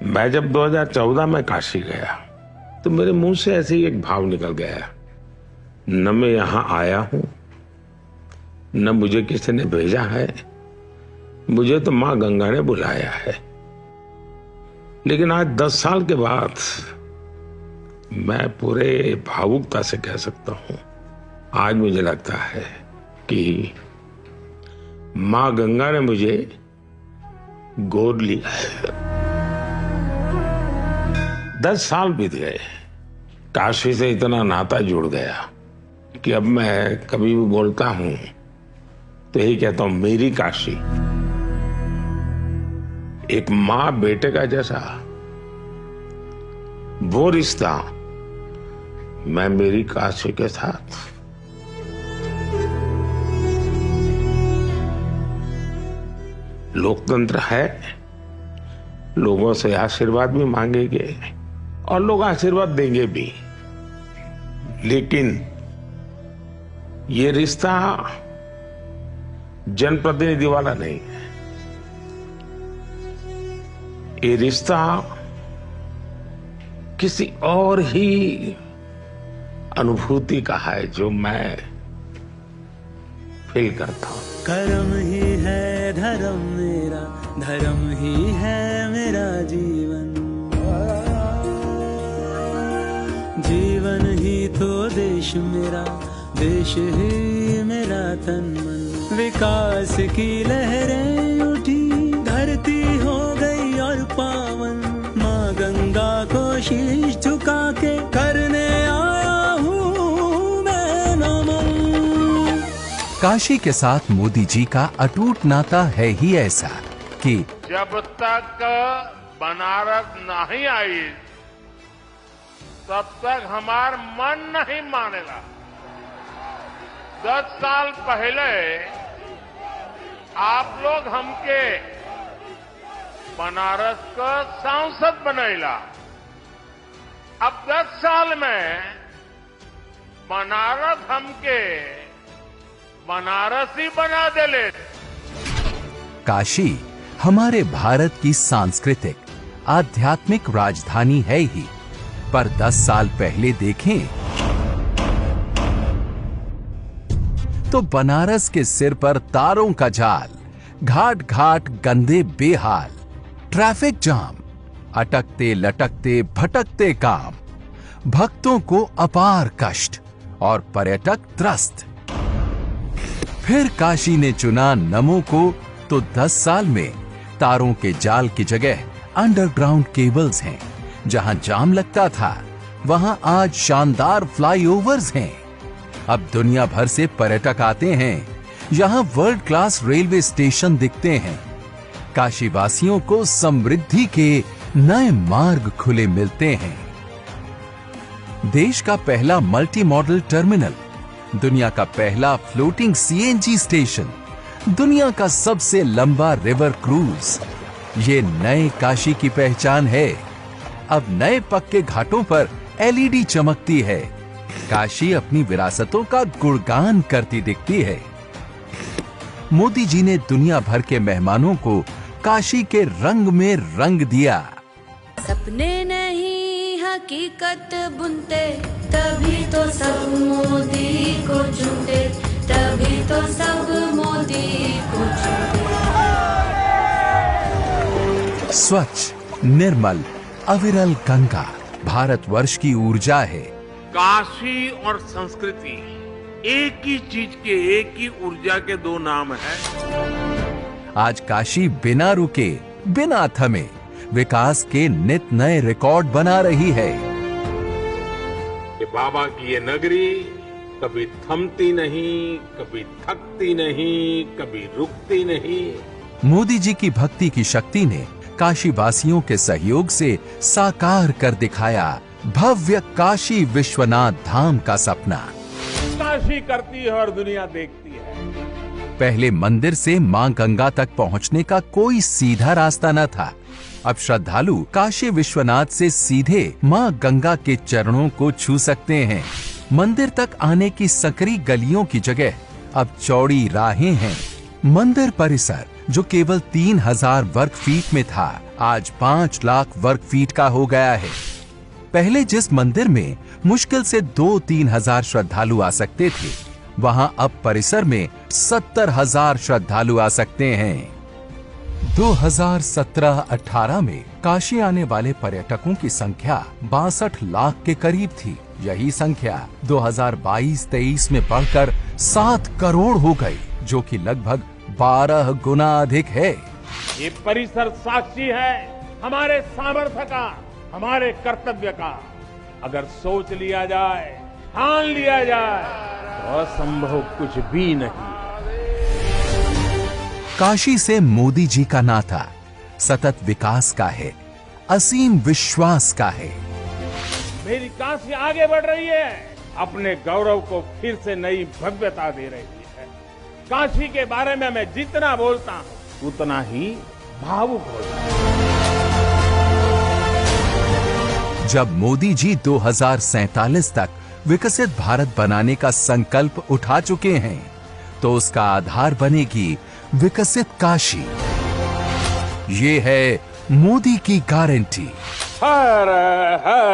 मैं जब 2014 में काशी गया तो मेरे मुंह से ऐसे ही एक भाव निकल गया, न मैं यहां आया हूं न मुझे किसी ने भेजा है, मुझे तो मां गंगा ने बुलाया है। लेकिन आज 10 साल के बाद मैं पूरे भावुकता से कह सकता हूं, आज मुझे लगता है कि मां गंगा ने मुझे गोद लिया है। 10 साल बीत गए, काशी से इतना नाता जुड़ गया कि अब मैं कभी भी बोलता हूं तो यही कहता हूं, मेरी काशी। एक मां बेटे का जैसा वो रिश्ता मैं मेरी काशी के साथ। लोकतंत्र है, लोगों से आशीर्वाद भी मांगेंगे और लोग आशीर्वाद देंगे भी, लेकिन ये रिश्ता जनप्रतिनिधि वाला नहीं है। ये रिश्ता किसी और ही अनुभूति का है जो मैं फील करता हूं। कर्म ही है धर्म मेरा, धर्म ही है मेरा जीवन, जीवन ही तो देश मेरा, देश ही मेरा तन मन। विकास की लहरें उठी, धरती हो गई और पावन, माँ गंगा को शीश झुका के करने आया हूँ मैं नमन। काशी के साथ मोदी जी का अटूट नाता है ही ऐसा कि जब तक बनारस नहीं आई तब तक हमार मन नहीं मानेगा। 10 साल पहले आप लोग हमके बनारस का सांसद बनैला, अब 10 साल में बनारस हमके बनारसी बना देले। काशी हमारे भारत की सांस्कृतिक आध्यात्मिक राजधानी है ही, पर 10 साल पहले देखें तो बनारस के सिर पर तारों का जाल, घाट घाट गंदे बेहाल, ट्रैफिक जाम, अटकते लटकते भटकते काम, भक्तों को अपार कष्ट और पर्यटक त्रस्त। फिर काशी ने चुना नमो को तो 10 साल में तारों के जाल की जगह अंडरग्राउंड केबल्स हैं। जहां जाम लगता था वहां आज शानदार फ्लाईओवर्स हैं। अब दुनिया भर से पर्यटक आते हैं, यहां वर्ल्ड क्लास रेलवे स्टेशन दिखते हैं। काशी वासियों को समृद्धि के नए मार्ग खुले मिलते हैं। देश का पहला मल्टी मॉडल टर्मिनल, दुनिया का पहला फ्लोटिंग सीएनजी स्टेशन, दुनिया का सबसे लंबा रिवर क्रूज, ये नए काशी की पहचान है। अब नए पक्के घाटों पर एलईडी चमकती है। काशी अपनी विरासतों का गुणगान करती दिखती है। मोदी जी ने दुनिया भर के मेहमानों को काशी के रंग में रंग दिया। सपने नहीं हकीकत बुनते, तभी तो सब मोदी को चुनते, तभी तो सब मोदी को चुनते। स्वच्छ, निर्मल, अविरल गंगा भारतवर्ष की ऊर्जा है। काशी और संस्कृति एक ही चीज के, एक ही ऊर्जा के दो नाम हैं। आज काशी बिना रुके, बिना थमे विकास के नित नए रिकॉर्ड बना रही है। कि बाबा की ये नगरी कभी थमती नहीं, कभी थकती नहीं, कभी रुकती नहीं। मोदी जी की भक्ति की शक्ति ने काशी वासियों के सहयोग से साकार कर दिखाया भव्य काशी विश्वनाथ धाम का सपना। काशी करती है और दुनिया देखती है। पहले मंदिर से मां गंगा तक पहुंचने का कोई सीधा रास्ता न था। अब श्रद्धालु काशी विश्वनाथ से सीधे मां गंगा के चरणों को छू सकते हैं। मंदिर तक आने की सकरी गलियों की जगह अब चौड़ी राहें हैं। मंदिर परिसर जो केवल 3000 वर्ग फीट में था, आज 5 लाख वर्ग फीट का हो गया है। पहले जिस मंदिर में मुश्किल से 2-3 हजार श्रद्धालु आ सकते थे, वहां अब परिसर में 70,000 श्रद्धालु आ सकते हैं। 2017-18 में काशी आने वाले पर्यटकों की संख्या 62 लाख के करीब थी। यही संख्या 2022-23 में बढ़कर 7 करोड़ हो गई, जो कि लगभग 12 गुना अधिक है। ये परिसर साक्षी है हमारे सामर्थ्य का, हमारे कर्तव्य का। अगर सोच लिया जाए, ठान लिया जाए, तो असंभव कुछ भी नहीं। काशी से मोदी जी का नाता सतत विकास का है, असीम विश्वास का है। मेरी काशी आगे बढ़ रही है, अपने गौरव को फिर से नई भव्यता दे रही है। काशी के बारे में मैं जितना बोलता हूं, उतना ही भावुक होता हूं। जब मोदी जी 2047 तक विकसित भारत बनाने का संकल्प उठा चुके हैं, तो उसका आधार बनेगी विकसित काशी। ये है मोदी की गारंटी। हर हर